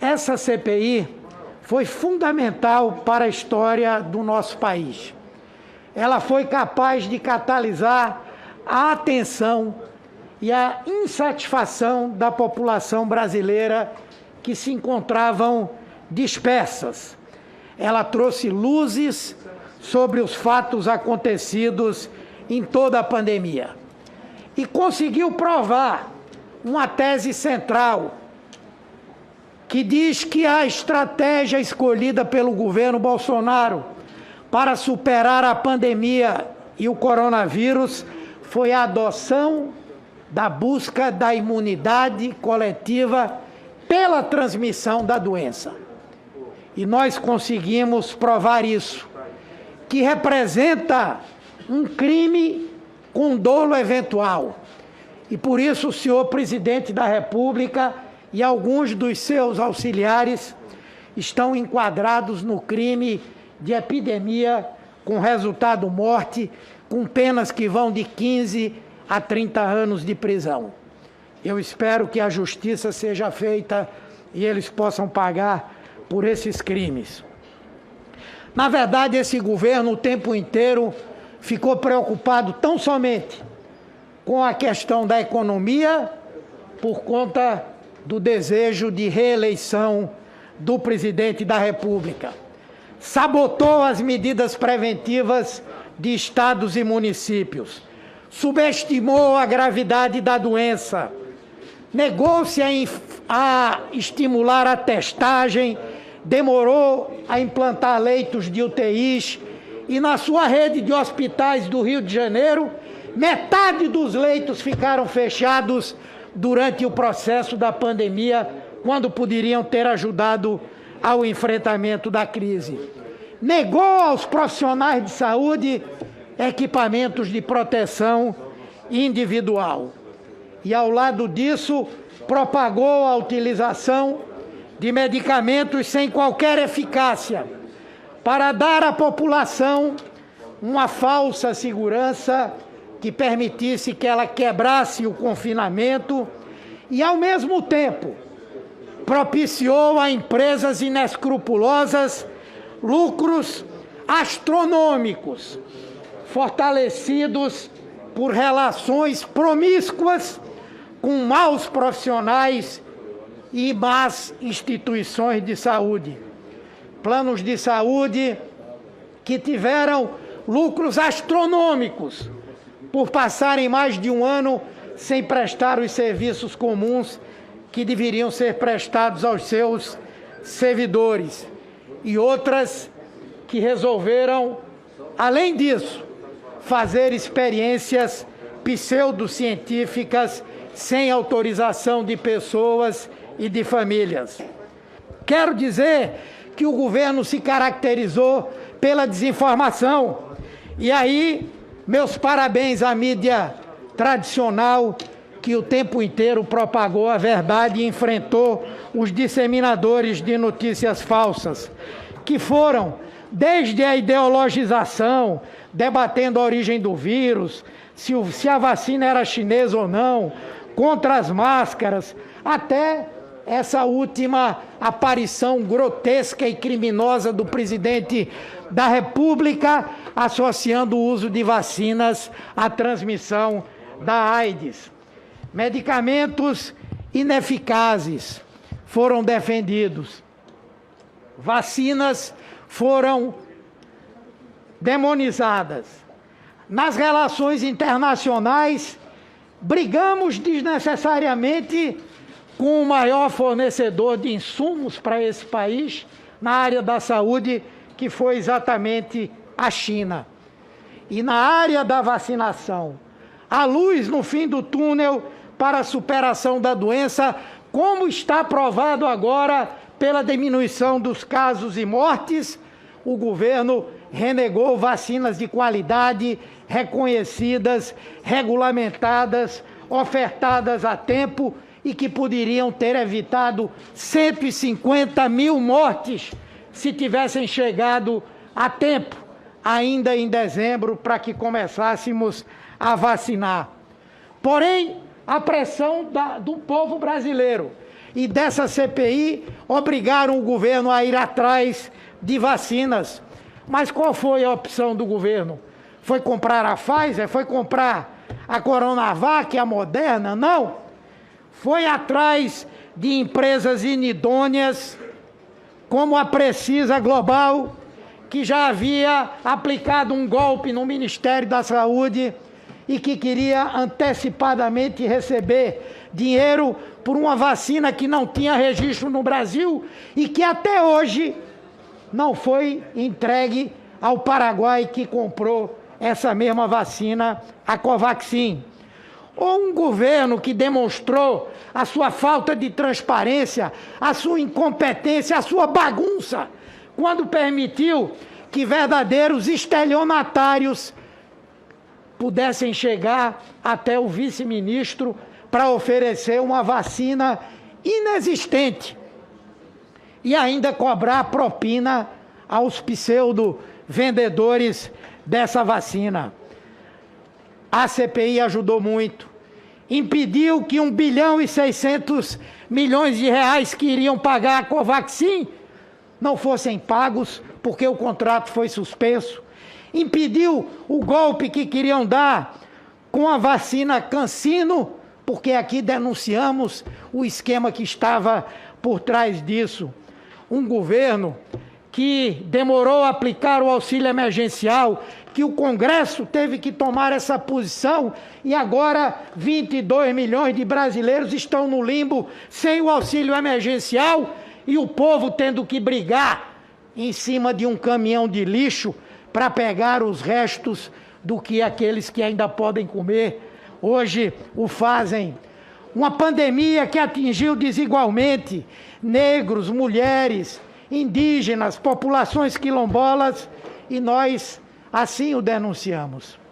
essa CPI foi fundamental para a história do nosso país. Ela foi capaz de catalisar a atenção e a insatisfação da população brasileira que se encontravam dispersas. Ela trouxe luzes sobre os fatos acontecidos em toda a pandemia e conseguiu provar uma tese central que diz que a estratégia escolhida pelo governo Bolsonaro para superar a pandemia e o coronavírus foi a adoção da busca da imunidade coletiva pela transmissão da doença. E nós conseguimos provar isso, que representa um crime com dolo eventual. E por isso o senhor presidente da República e alguns dos seus auxiliares estão enquadrados no crime de epidemia com resultado morte, com penas que vão de 15 a 30 anos de prisão. Eu espero que a justiça seja feita e eles possam pagar por esses crimes. Na verdade, esse governo o tempo inteiro ficou preocupado tão somente com a questão da economia por conta do desejo de reeleição do presidente da República. Sabotou as medidas preventivas de estados e municípios, subestimou a gravidade da doença, negou-se a estimular a testagem, demorou a implantar leitos de UTIs e na sua rede de hospitais do Rio de Janeiro, metade dos leitos ficaram fechados durante o processo da pandemia, quando poderiam ter ajudado ao enfrentamento da crise. Negou aos profissionais de saúde equipamentos de proteção individual. E, ao lado disso, propagou a utilização de medicamentos sem qualquer eficácia, para dar à população uma falsa segurança que permitisse que ela quebrasse o confinamento e, ao mesmo tempo, propiciou a empresas inescrupulosas lucros astronômicos, fortalecidos por relações promíscuas com maus profissionais e más instituições de saúde. Planos de saúde que tiveram lucros astronômicos por passarem mais de um ano sem prestar os serviços comuns que deveriam ser prestados aos seus servidores. E outras que resolveram, além disso, fazer experiências pseudocientíficas sem autorização de pessoas e de famílias. Quero dizer que o governo se caracterizou pela desinformação. E aí, meus parabéns à mídia tradicional, que o tempo inteiro propagou a verdade e enfrentou os disseminadores de notícias falsas, que foram desde a ideologização, debatendo a origem do vírus, se a vacina era chinesa ou não, contra as máscaras, até essa última aparição grotesca e criminosa do presidente da República, associando o uso de vacinas à transmissão da AIDS. Medicamentos ineficazes foram defendidos. Vacinas foram demonizadas. Nas relações internacionais, brigamos desnecessariamente com o maior fornecedor de insumos para esse país na área da saúde, que foi exatamente a China. E na área da vacinação, a luz no fim do túnel para a superação da doença, como está provado agora pela diminuição dos casos e mortes, o governo renegou vacinas de qualidade, reconhecidas, regulamentadas, ofertadas a tempo e que poderiam ter evitado 150 mil mortes se tivessem chegado a tempo, ainda em dezembro, para que começássemos a vacinar. Porém, a pressão do povo brasileiro, e dessa CPI obrigaram o governo a ir atrás de vacinas. Mas qual foi a opção do governo? Foi comprar a Pfizer? Foi comprar a Coronavac, a Moderna? Não. Foi atrás de empresas inidôneas, como a Precisa Global, que já havia aplicado um golpe no Ministério da Saúde e que queria antecipadamente receber dinheiro por uma vacina que não tinha registro no Brasil e que até hoje não foi entregue ao Paraguai, que comprou essa mesma vacina, a Covaxin. Ou um governo que demonstrou a sua falta de transparência, a sua incompetência, a sua bagunça, quando permitiu que verdadeiros estelionatários pudessem chegar até o vice-ministro para oferecer uma vacina inexistente e ainda cobrar propina aos pseudo-vendedores dessa vacina. A CPI ajudou muito, impediu que 1 bilhão e 600 milhões de reais que iriam pagar a Covaxin não fossem pagos, porque o contrato foi suspenso, impediu o golpe que queriam dar com a vacina CanSino, porque aqui denunciamos o esquema que estava por trás disso. Um governo que demorou a aplicar o auxílio emergencial, que o Congresso teve que tomar essa posição e agora 22 milhões de brasileiros estão no limbo sem o auxílio emergencial e o povo tendo que brigar em cima de um caminhão de lixo para pegar os restos do que aqueles que ainda podem comer hoje o fazem. Uma pandemia que atingiu desigualmente negros, mulheres, indígenas, populações quilombolas, e nós assim o denunciamos.